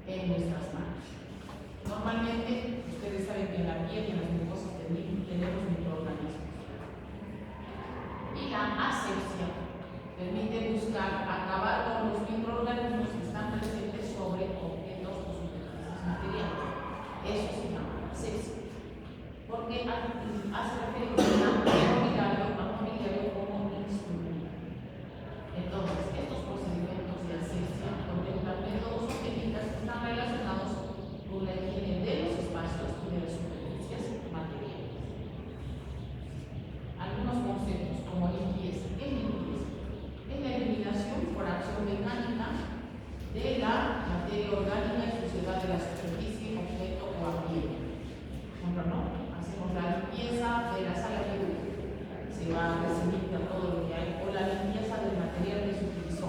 en nuestras manos. Normalmente, ustedes saben que en la piel y en las mucosas tenemos microorganismos. Y la asepsia permite buscar acabar con los microorganismos que están presentes sobre objetos o superficies materiales. Eso se llama asepsia. Porque hace referencia a mobiliario como instrumento. Entonces, estos procedimientos de asepsia contemplan métodos o técnicas que están relacionados con la higiene de los espacios y de las superficies materiales. Algunos conceptos como limpieza. ¿Qué es limpieza? Es la eliminación por acción mecánica de la materia orgánica y suciedad de la superficie, objeto o ambiente. Por ejemplo, ¿no? Hacemos la limpieza de la sala de luz, se limpia todo lo que hay, o la limpieza del material que se utilizó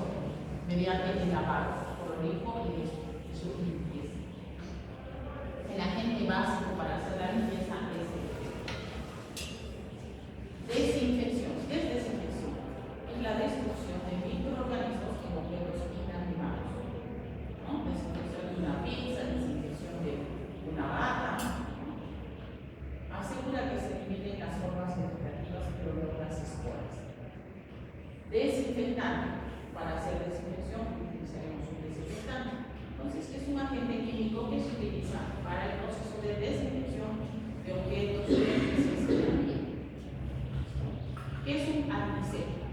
mediante el lavado, por lo mismo y su limpieza. El agente básico para hacer la limpieza es el desinfección. ¿Qué es desinfección? Es la destrucción de microorganismos en objetos inanimados, ¿no? Desinfección de una pizza, desinfección de una bata. Asegura que se eliminen las formas vegetativas, pero no las esporas. Desinfectante. Para hacer desinfección utilizaremos un desinfectante. Entonces, es un agente químico que se utiliza para el proceso de desinfección de objetos, superficies y ambiente. ¿Qué es un antiséptico?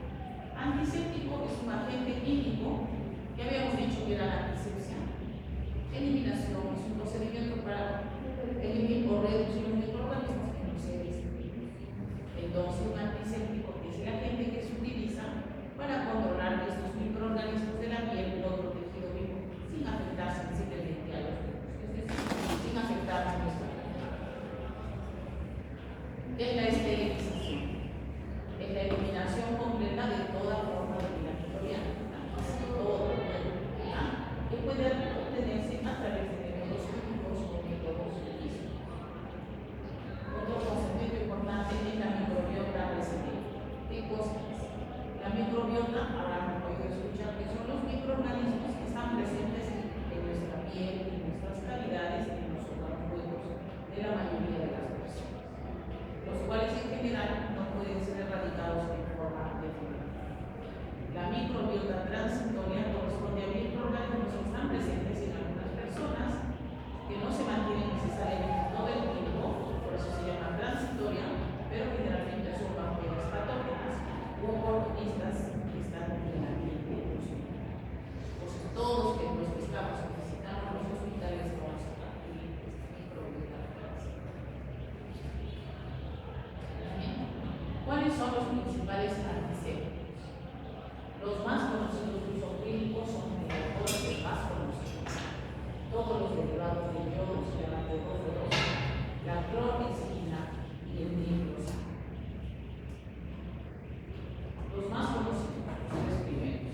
Antiséptico es un agente químico que habíamos dicho que era la antisepsia. Eliminación es un procedimiento para eliminar o reducir los microorganismos en los seres vivos. Entonces, un antiséptico es el agente que se utiliza para controlar estos microorganismos de la piel u otro tejido vivo sin afectar sensiblemente a los vivos, es decir, sin afectar a nuestra vida. ¿Qué es la esterilización? Es la eliminación completa de toda forma de vida microbiana, todo que puede obtenerse a través de métodos químicos o métodos físicos. Otro concepto importante es la microbiota residente. ¿Qué cosa es? La microbiota, habrán podido escuchar que son los microorganismos que están presentes en nuestra piel, en nuestras cavidades, en los órganos de la mayoría de las personas, los cuales en general no pueden ser erradicados en forma definitiva. La microbiota transitoria corresponde a microorganismos que están presentes en algunas personas, que no se mantienen necesariamente todo el tiempo, por eso se llama transitoria, pero generalmente son bacterias patógenas u oportunistas que están en la piel de los humanos. Entonces, todos los que estamos visitando los hospitales vamos a adquirir esta microbiota transitoria. ¿Cuáles son los principales antisépticos? Los más conocidos de uso clínico son el alcohol, el más conocido. Todos los derivados de yodo se llaman deóforos, la clorexidina y el triclosano. Los más conocidos, los tres primeros.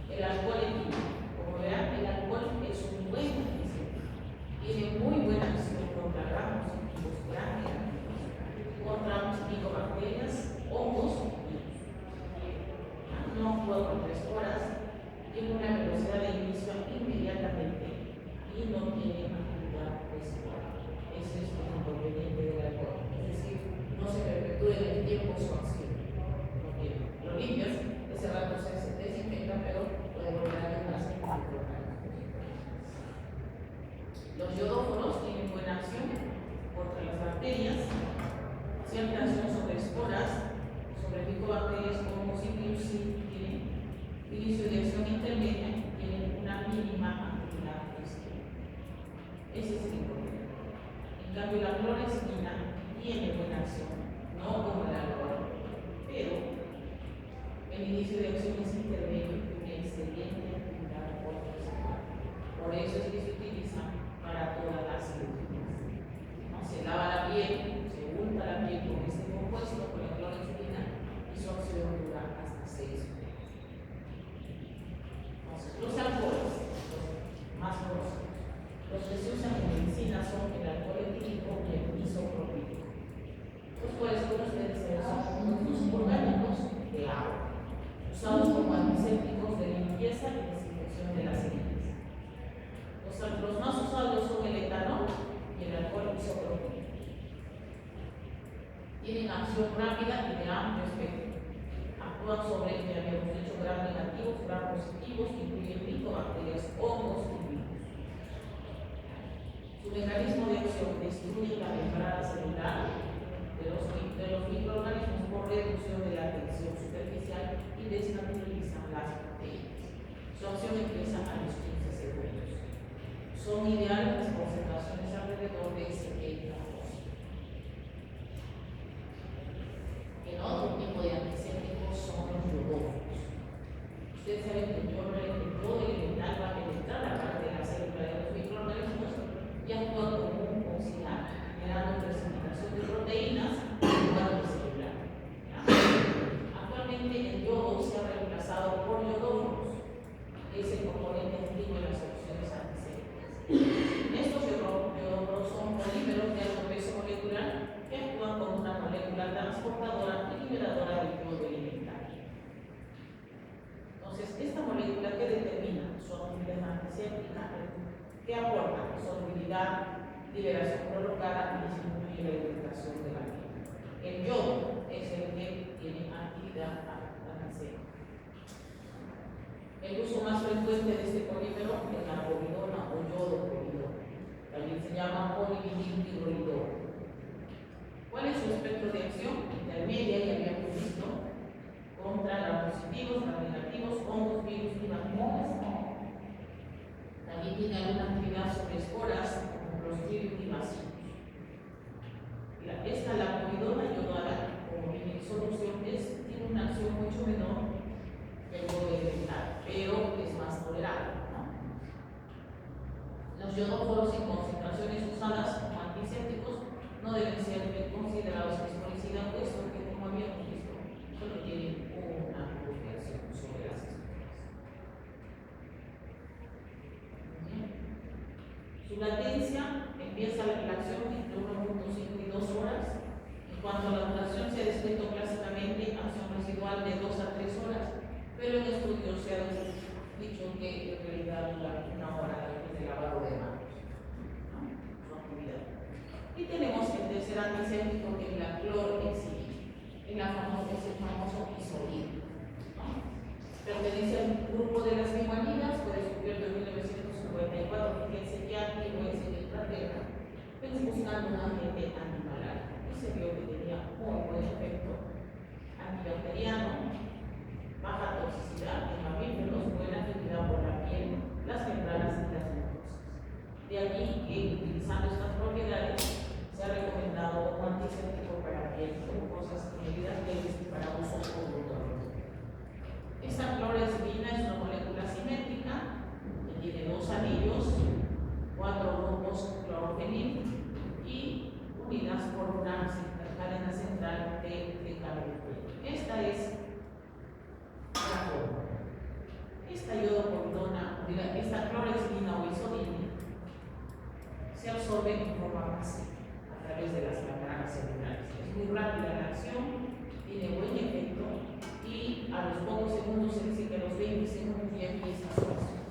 El alcohol etílico. Como verán, el alcohol es un buen antiséptico. Tiene muy buena acción contra gramos activos gram-negativos, contra micobacterias, hongos y virus. No actúa por 3 horas, tiene una velocidad de inicio inmediatamente y no tiene actividad residual. Ese es el inconveniente del alcohol. Es decir, no se perpetúa en el tiempo su acción. Porque lo limpias, ese rato se desinfecta, pero puede volver a quedarse en el organismo. Los yodóforos tienen buena acción contra las bacterias, cierta acción sobre esporas, sobre micobacterias como virus, tienen inicio de acción intermedia y tienen una mínima actividad residual. Ese es el inconveniente. En cambio, la clorexidina tiene buena acción, no como el alcohol, pero el inicio de acción es intermedio y una excelente actividad residual. Por eso es que se utiliza para todas las cirugías. ¿No? Se lava la piel, se unta la piel con este compuesto, con la clorexidina, y su acción dura hasta 6 meses. Los alcoholes, los más conocidos, los que se usan en medicina son el alcohol etílico y el isopropílico, los cuales algunos de ustedes mecanismo de acción destruye la membrana celular de los microorganismos por reducción de la tensión superficial y desnaturalizan las proteínas. Su acción empieza a los 15 segundos. Son ideales las concentraciones alrededor de 70%. El otro tipo de antisépticos son los yodófonos. Ustedes saben que el yodo elemental va a penetrar la parte de la célula de los microorganismos y actúa como un oxidante, generando precipitación de proteínas en el cuadro celular. Actualmente el yodo se ha reemplazado por yodófonos, que es el componente activo de las soluciones antisépticas. Estos yodófonos son polímeros de alto peso molecular que actúan como una molécula transportadora y liberadora del yodo elemental. Entonces, esta molécula que determina su actividad antiséptica, que aporta solubilidad, liberación prolongada y disminuye la irritación de la piel. El yodo es el que tiene actividad antiséptica. El uso más frecuente de este polímero es la povidona o yodo povidona. También se llama polivinilclorridona. ¿Cuál es su espectro de acción? Intermedia, ya habíamos visto, contra los positivos, los negativos, hongos, virus y bacterias. También tiene alguna actividad sobre esporas, como Clostridium y bacilos. La povidona iodada, como viene en solución, tiene una acción mucho menor que el yodo elemental, pero es más tolerable, ¿no? Los yodóforos en concentraciones usadas como antisépticos no deben ser considerados pesticida, puesto que, como habíamos visto, solo tienen una publicación sobre las esporas. Su latencia empieza la acción entre 1.5 y 2 horas. En cuanto a la duración, se ha descrito clásicamente acción residual de 2 a 3 horas, pero en estudios se ha dicho que en realidad dura 1 hora después del lavado de manos, ¿no? Su actividad. Y tenemos el tercer antiséptico, que es la clorhexidina, es el famoso isolino, ¿no? Pertenece al grupo de las guanídeas, fue descubierto en 1954, fíjense que activo es en Inglaterra, pues buscando un agente antimalárico, y se vio que tenía muy buen efecto antibacteriano, baja toxicidad en mamíferos, buena actividad por la piel, las membranas y las mucosas. De allí que, utilizando estas propiedades, se ha recomendado un antiséptico para piel, mucosas y medidas leves para uso odontológico. Esta clorhexidina es una molécula simétrica que tiene 2 anillos, 4 grupos clorofenil y unidas por una cadena central de carbohidratos. Esta es la fórmula. Esta esta clorhexidina o isolina se absorbe en forma pasiva a través de las membranas celulares. Es muy rápida la acción, tiene buen efecto y a los pocos segundos, se dice que a los 20 segundos ya empieza su acción.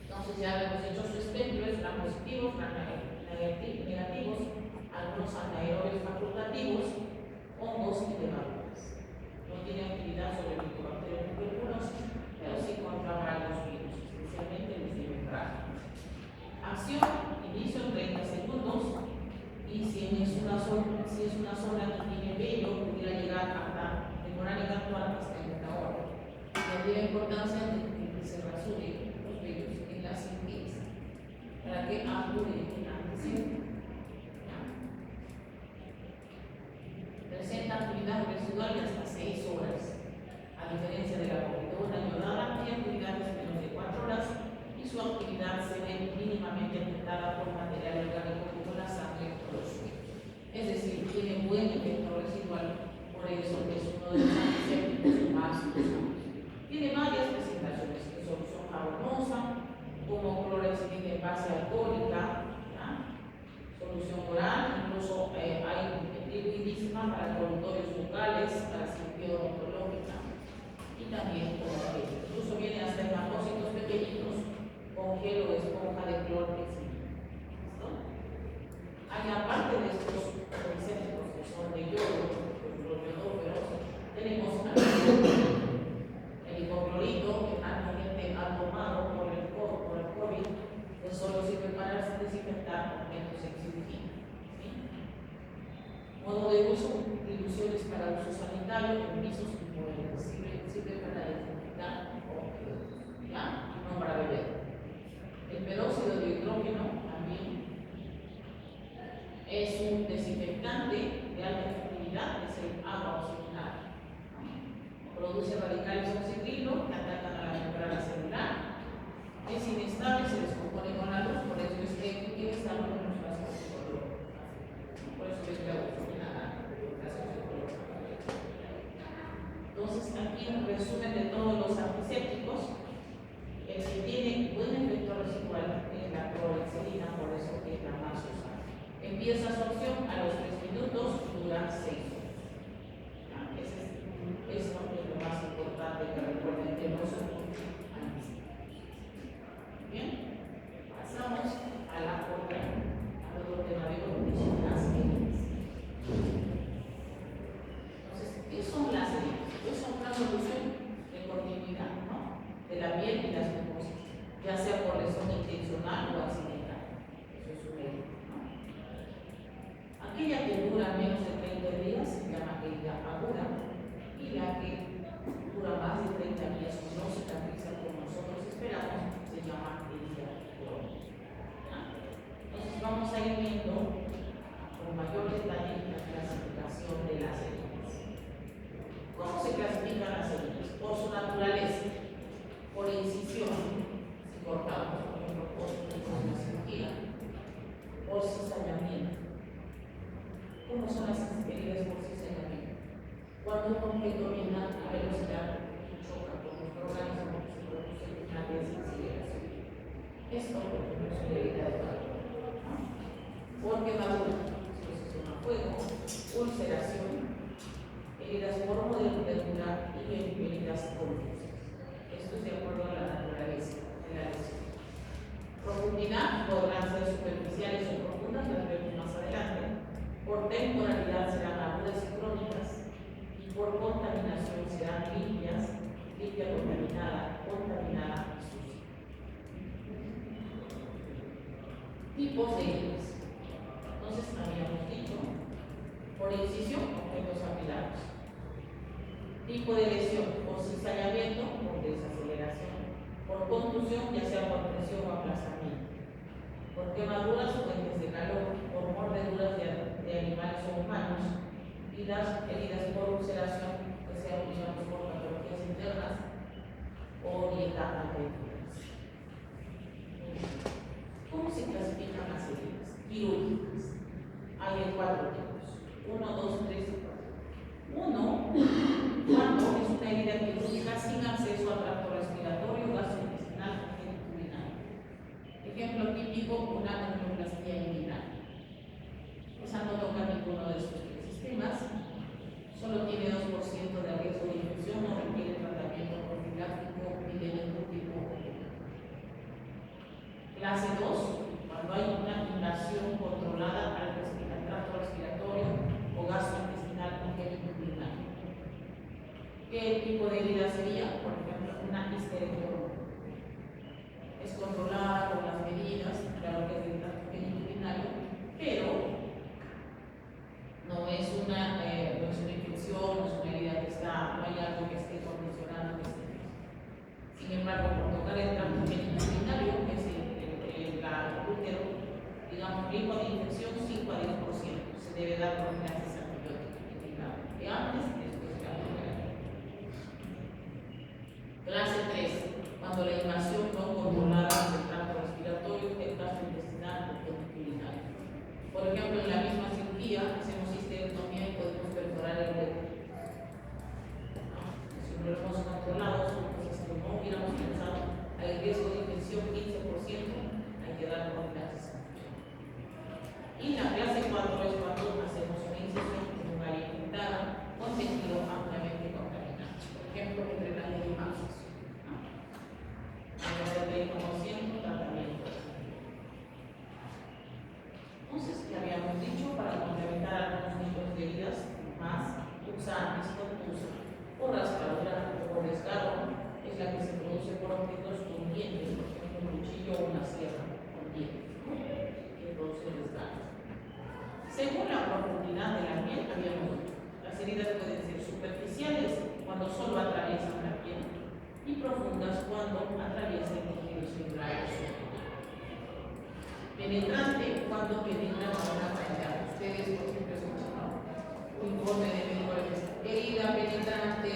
Entonces ya hemos hecho su espectro, es gran positivos, gran negativos, algunos anaerobios facultativos, hongos y levaduras. No tiene actividad sobre micobacterias tuberculosas, pero sí contra varios virus, especialmente los de membrana. Acción, inicio en 30 segundos, y si es una zona que tiene vello, pudiera llegar hasta demorar en actuar hasta 1 hora. Y la importancia de que se rasure los vellos en la síntesis para que actúe en antiséptico. Presenta actividad residual de hasta 6 horas, a diferencia de la povidona iodada, tiene actividades menos de 4 horas y su actividad se ve mínimamente afectada por material orgánico como la sangre o los sueros. Es decir, tiene buen efecto residual, por eso es uno de los antisépticos más usados. Tiene varias presentaciones, que solución jabonosa, como clorhexidina en base alcohólica, solución oral, incluso hay liquidísima para conductorios bucales, para cirugía odontológica y también como gel. Incluso viene hasta en apósitos pequeñitos con gel o esponja de clorhexidina. ¿Listo? Hay aparte de estos antisépticos que son de yodo, Produce radicales oxidrilo que atacan a la membrana celular. Es inestable, se descompone con la luz, por eso es que inestable con los vasos de color. Por eso es que la nada. Entonces, aquí en resumen de todos los antisépticos, el que tiene buen efecto residual es la clorhexidina, por eso es la más usada. Empieza absorción a los 3 minutos, dura 6 horas. Eso es lo más importante que recuerden de los antisépticos. Bien, pasamos a la otra, al otro tema de condición, las heridas. Entonces, ¿qué son las heridas? Pues son una solución de continuidad, ¿no?, de la piel y las mucosas, ya sea por lesión intencional o accidental. Eso es una herida, ¿no? Aquella que dura menos de 30 días se llama herida aguda, y la que dura más de 30 días y no cicatriza como nosotros esperamos se llama herida crónica. Entonces vamos a ir viendo con mayor detalle la clasificación de las heridas. ¿Cómo se clasifican las heridas? Por su naturaleza, por incisión, si cortamos, por ejemplo, por una cirugía, por cizallamiento. ¿Cómo son las heridas por cizallamiento? Cuando un objeto viene a velocidad choca con nuestro organismo, se produce una desaceleración. Esto, por ejemplo, es una herida de valor. Por quemadura, exposición a fuego, ulceración, heridas por mordedura y heridas confusas. Esto es de acuerdo a la naturaleza de la lesión. Profundidad podrán ser superficiales o profundas, las vemos más adelante. Por temporalidad serán agudas y crónicas, y por contaminación serán limpias, limpia contaminada, contaminada y sucia. Tipos de heridas. Entonces habíamos dicho, por incisión, objetos afilados. Tipo de lesión, por cizallamiento, por desaceleración. Por contusión, ya sea por presión o aplastamiento. Por quemaduras, fuentes de calor. Por mordeduras de animales o humanos. Y las heridas por ulceración, que sean digamos por patologías internas o dieta agrícolas. ¿Cómo se clasifican las heridas quirúrgicas? Hay de 4 tipos: 1, 2, 3 y 4. 1, cuando es una herida quirúrgica sin acceso al tracto respiratorio, gastrointestinal o genitourinario. Ejemplo típico, una angioplastia inguinal. Esa no toca ninguno de estos tres sistemas, solo tiene 2% de riesgo de infección, no requiere tratamiento profiláctico ni de ningún tipo de. Clase 2, cuando hay una invasión controlada al tracto respiratorio o gastrointestinal o genitourinario. ¿Qué tipo de herida sería? Por ejemplo, una histerectomía. Es controlada con las medidas, claro que es del tracto genitourinario, pero no es una infección, no es una herida que está, no hay algo que esté condicionando que esté. Sin embargo, por tocar el tracto genitourinario, que es el útero, digamos, riesgo de infección 5 a 10%. Se debe dar profilaxis antibiótica, de antes y después de la primera. Clase 3, cuando la invasión no controlada del tracto respiratorio, el gastrointestinal o genitourinario. Por ejemplo, en la misma cirugía hacemos histerectomía y podemos perforar el útero. Si no lo hemos controlado, pues si no hubiéramos pensado, hay riesgo de infección 15%, hay que dar profilaxis. Y la clase 4 es cuando hacemos una incisión en un área infectada con tejido ampliamente contaminado. Por ejemplo, entre las limases. El 20% tratamiento. Entonces, ¿qué habíamos dicho? Para complementar algunos tipos de heridas más, usantes, contusa o raspadura o desgarro, es la que se produce por objetos con dientes, por ejemplo, un cuchillo o una sierra con dientes, que produce desgarro. Según la profundidad de la piel, habíamos dicho, las heridas pueden ser superficiales cuando solo atraviesan la piel y profundas cuando atraviesan el tejido celular. Penetrante cuando penetran a una cavidad. Ustedes, por ejemplo, escuchan un informe de médico de herida penetrante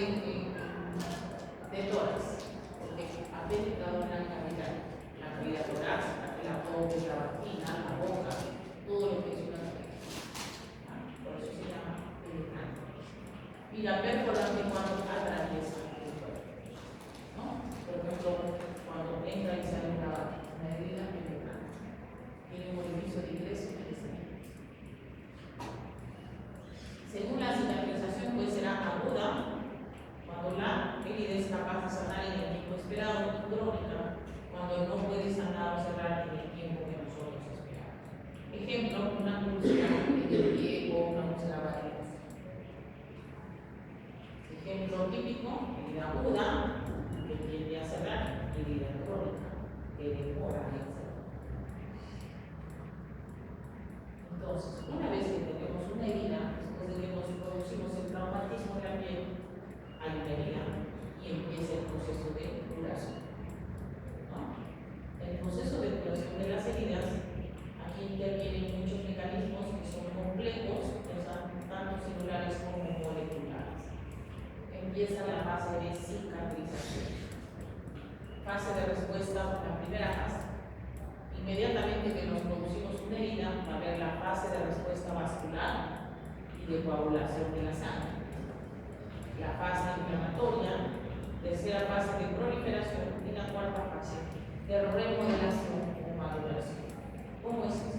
no puede sanar o cerrar en el tiempo que nosotros esperamos. Ejemplo, una úlcera en el pie o una úlcera varicose. Ejemplo típico, herida aguda, que tiende a cerrar, herida crónica, que demora en cerrar. Entonces, una vez que tenemos una herida, después de que nos producimos el traumatismo de la piel, hay una herida y empieza el proceso de curación. ¿No? El proceso de curación de las heridas, aquí intervienen muchos mecanismos que son complejos, tanto celulares como moleculares. Empieza la fase de cicatrización. Fase de respuesta, la primera fase. Inmediatamente que nos producimos una herida, va a haber la fase de respuesta vascular y de coagulación de la sangre. La fase inflamatoria, tercera fase de proliferación y la cuarta fase de remodelación o maduración. ¿Cómo es esto?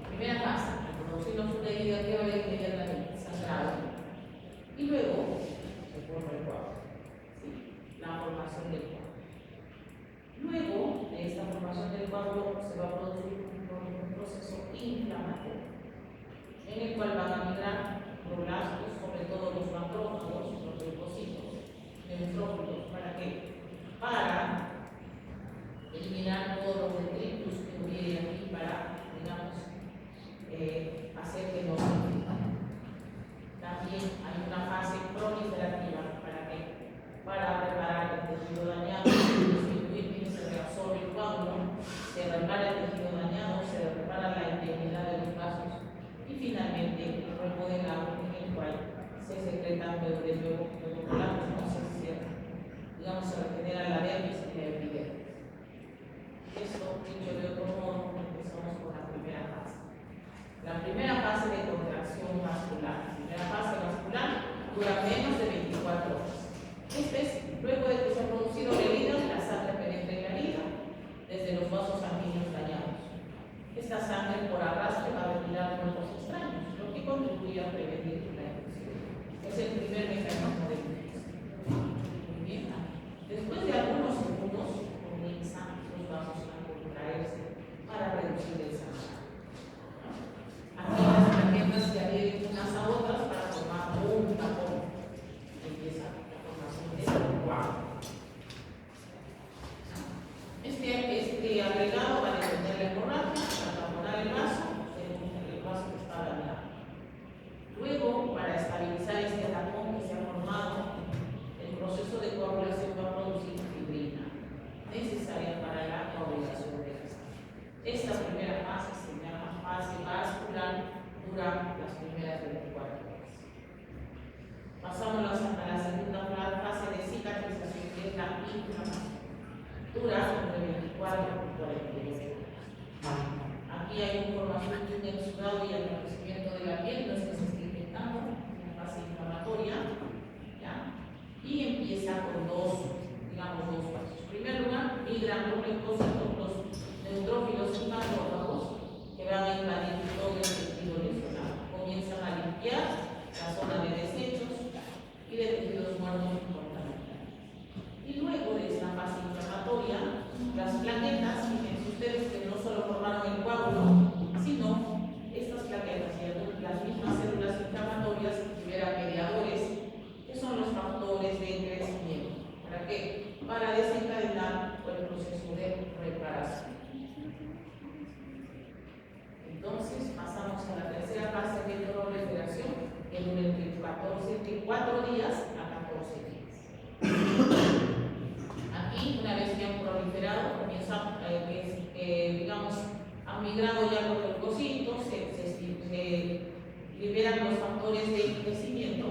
Primera fase, al producirnos una herida que va a haber inmediatamente sangrado y luego se forma el coágulo, ¿sí? La formación del coágulo. Luego de esta formación del coágulo se va a producir un proceso inflamatorio en el cual van a migrar problastos, sobre todo los macrófagos, los leucocitos, neutrófilos. ¿Para qué? Para eliminar todos los detritus que hubiera aquí para, digamos, hacer que no se infecten. También hay una fase proliferativa. ¿Para qué? Para reparar el tejido dañado, disminuir que se reabsorbe el coágulo, se repara el tejido dañado, se repara la integridad de los vasos y finalmente el remodelado en el cual se secretan beuroplatos, no se cierra, digamos, se regenera la dermis y la epidermis. Esto, dicho de otro modo, empezamos con la primera fase. La primera fase de contracción vascular. La primera fase vascular dura menos de 24 horas. Este es luego de que se ha producido la herida, la sangre penetra en la herida desde los vasos sanguíneos dañados. Esta sangre por arrastre va a retirar cuerpos extraños, lo que contribuye a prevenir la infección. Es el primer mecanismo de infección. Muy bien. Después de algunos segundos comienzan los vasos a contraerse para reducir el sangrado. Aquí las plaquetas se adhieren unas a otras para formar un tapón. Empieza la formación de coágulo. Este agregado va a detener la hemorragia, para taponar el vaso, según el vaso que está dañado. Luego, para estabilizar este tapón que se ha formado, el proceso de coagulación va a producir fibrina, necesaria para la coagulación de la sangre. Esta primera fase se llama fase vascular, dura las primeras 24 horas. Pasamos a la segunda fase de cicatrización, que es la inflamación. Dura entre 24 y 48 horas. Aquí hay formación de un exudado y enrojecimiento de la piel, no es que se esté infectando, en la fase inflamatoria, ¿ya? Y empieza con dos pasos. En primer lugar, migran los leucocitos, los neutrófilos y macrófagos que van a invadir todo el tejido lesionado. Comienzan a limpiar la zona de desechos y de tejidos muertos y contaminados. Y luego de esta fase inflamatoria, las plaquetas, fíjense ustedes que no solo formaron el coágulo, sino estas plaquetas y las mismas células inflamatorias liberan mediadores, que son los factores de crecimiento. ¿Para qué? Para desencadenar el proceso de reparación. Entonces, pasamos a la tercera fase de proliferación, que dura entre 4 días a 14 días. Aquí, una vez que han proliferado, comienza, digamos, han migrado ya los leucocitos, se liberan los factores de crecimiento,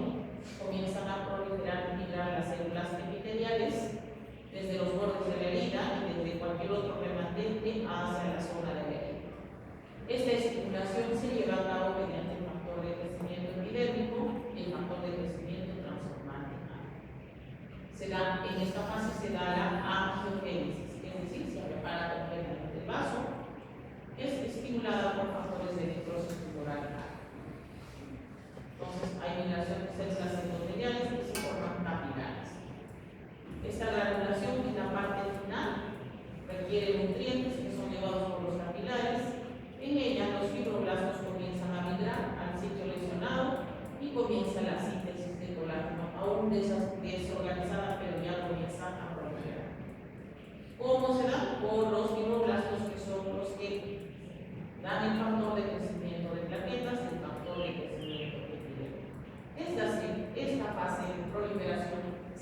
comienzan a proliferar y migrar las células epiteliales desde los bordes de la herida y desde cualquier otro remanente hacia la zona de la herida. Esta estimulación se lleva a cabo mediante el factor de crecimiento epidérmico y el factor de crecimiento transformante. En esta fase se da la angiogénesis, es decir, se prepara completamente el vaso, es estimulada por factores de necrosis tumoral. Entonces hay migración de células endoteliales que se forman capilares. Esta granulación es la parte final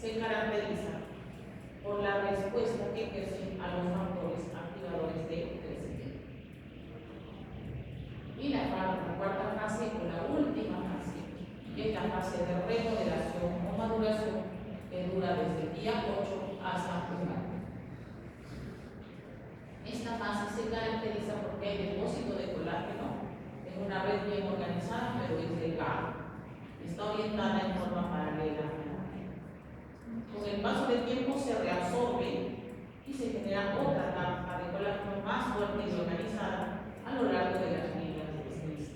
se caracteriza por la respuesta que ejercen a los factores activadores de crecimiento. Y la cuarta fase, o la última fase, que es la fase de remodelación o maduración, que dura desde el día 8 hasta un año. Esta fase se caracteriza porque hay depósito de colágeno en una red bien organizada, pero es delgada. Está orientada en forma paralela. Con el paso del tiempo se reabsorbe y se genera otra capa de colágeno más fuerte y organizada a lo largo de las líneas de desliz.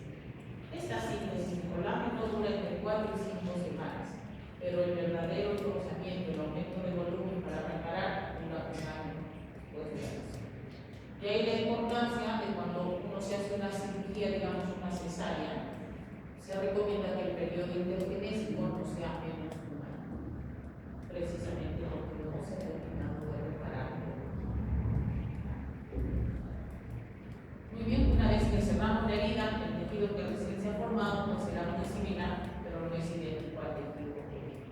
Esta síntesis de colágeno dura entre 4 y 5 semanas, pero el verdadero procesamiento, el aumento de volumen para preparar dura un año. De ahí la importancia de cuando uno se hace una cirugía, digamos una cesárea, se recomienda que el periodo intergenésico no sea menos de un año, precisamente porque no se ha terminado de reparar. Muy bien, una vez que cerramos la herida, el tejido que recién se ha formado no será muy similar, pero no es idéntico al tejido que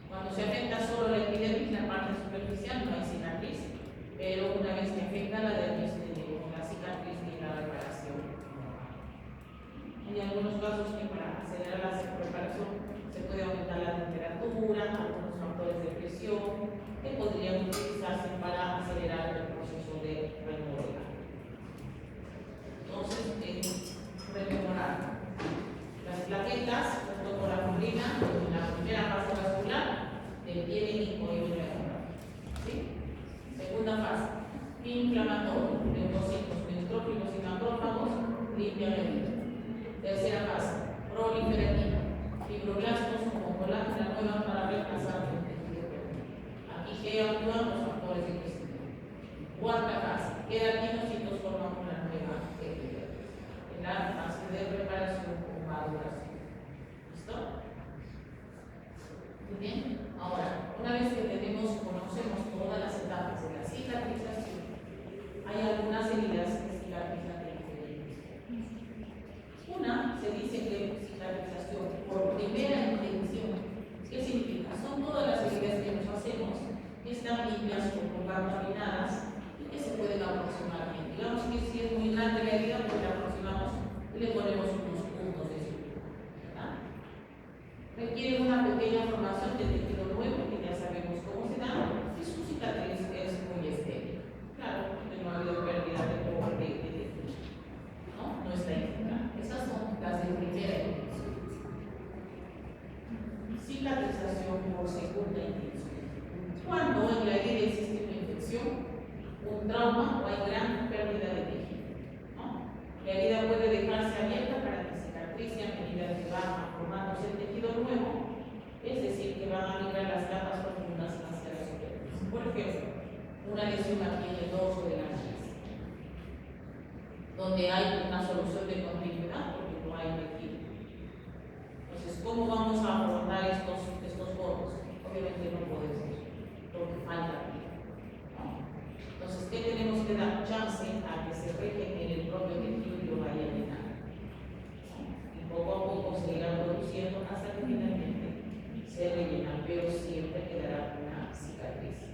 cuando se afecta solo la epidermis, la parte superficial, no hay cicatriz, pero una vez que afecta la dermis, tenemos la cicatriz y la reparación. En algunos casos, que para acelerar la preparación se puede aumentar la temperatura, algunos factores de presión que podrían utilizarse para acelerar el proceso de remodelar. Entonces, rememorar las plaquetas, junto con la fibrina, en la primera fase vascular del pie menisco y femoral. ¿Sí? Segunda fase, inflamatorio, neurocitos, neutrófilos y macrófagos, limpia la herida. Tercera fase, proliferativa, fibroblastos como colágeno nueva para reemplazar el tejido perdido. Aquí que actúan los factores de crecimiento. Cuarta fase, queratinocitos forman una nueva epidermis. En la fase de reparación o maduración. ¿Listo? Muy bien. Ahora, una vez que conocemos todas las etapas de la cicatrización, hay algunas heridas que cicatrizan diferentes. Una se dice que cicatrización por primera intención. ¿Qué significa? Son todas las heridas que nos hacemos que están limpias o contaminadas y que se pueden aproximar bien. Digamos que si es muy grande la herida, pues la aproximamos y le ponemos unos puntos de sutura. Requiere una pequeña formación de tejido nuevo, que ya sabemos cómo se da, y su cicatriz es muy estéril. Claro, porque no ha habido pérdida de tejido. No está indicada. Esas son las de primera intención. Cicatrización por segunda intención. Cuando en la herida existe una infección, un trauma o hay gran pérdida de tejido. La herida puede dejarse abierta para que cicatrice a medida que va formándose el tejido nuevo, es decir, que van a migrar las capas profundas hacia la superficie. Por ejemplo, una lesión aquí en el dorso de la nariz, donde hay una solución de continuidad porque no hay tejido. Entonces, ¿cómo vamos a abordar estos bordes? Obviamente no podemos, porque falta vida. Entonces, ¿qué tenemos que dar? Chance a que se regenere el propio tejido y lo vaya a llenar. Y poco a poco se irá produciendo hasta que finalmente se rellena, pero siempre quedará una cicatriz,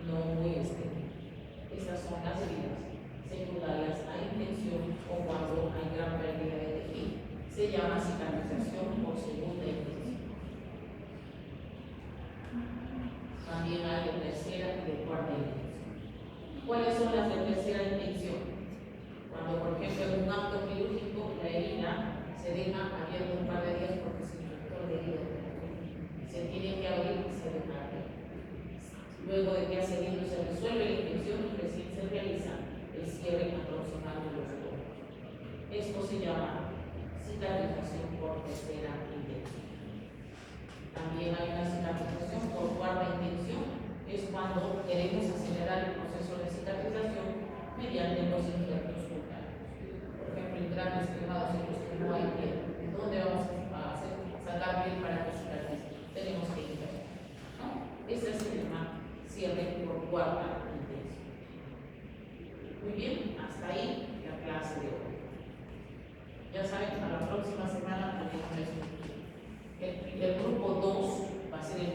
no muy estéril. Estas son las heridas secundarias a intención o cuando hay gran pérdida de tejido. Se llama cicatrización por segunda intención. También hay de tercera y de cuarta intención. ¿Cuáles son las de tercera intención? Cuando, por ejemplo, en un acto quirúrgico la herida se deja abierta un par de días porque se infectó de herida. Se tiene que abrir y se deja abrir. Luego de que ha cedido se resuelve la infección y recién se realiza el cierre aproximado de los poros. Esto se llama cicatrización por tercera intención. También hay una cicatrización por cuarta intención. Es cuando queremos acelerar el proceso de cicatrización mediante los injertos cutáneos. Por ejemplo, en grandes quemados en los que no hay piel, ¿dónde vamos a sacar piel para que cicatrice? Tenemos que injertar, ¿no? Ese es el cierre por cuarta intención. Muy bien, hasta ahí la clase de hoy. Ya saben, a la próxima semana tenemos el grupo 2 va a ser el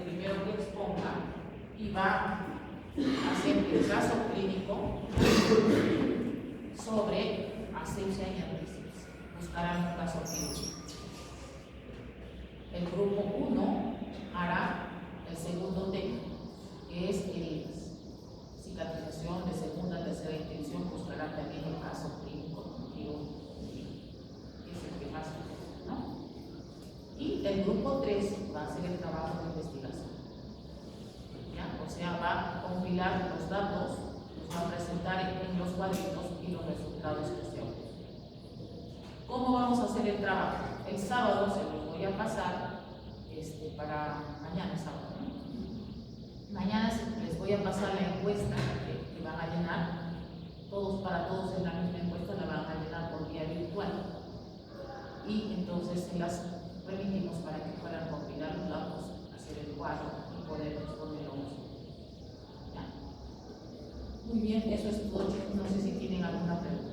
va a hacer el caso clínico sobre asepsia y antisepsia. Buscarán un caso clínico. El grupo 1 hará el segundo tema, que es heridas. Cicatrización de segunda, tercera intención, buscarán también el caso clínico. Es el que más, ¿no? Y el grupo 3 va a hacer el trabajo de investigación. ¿Ya? O sea, va a compilar los datos, los va a presentar en los cuadritos y los resultados que se obtienen. ¿Cómo vamos a hacer el trabajo? El sábado se los voy a pasar para mañana sábado, ¿no? Mañana les voy a pasar la encuesta que van a llenar. Para todos en la misma encuesta la van a llenar por vía virtual. Y entonces se las remitimos para que puedan compilar los datos, hacer el cuadro y poder responderlo. ¿Ya? Muy bien, eso es todo. No sé si tienen alguna pregunta.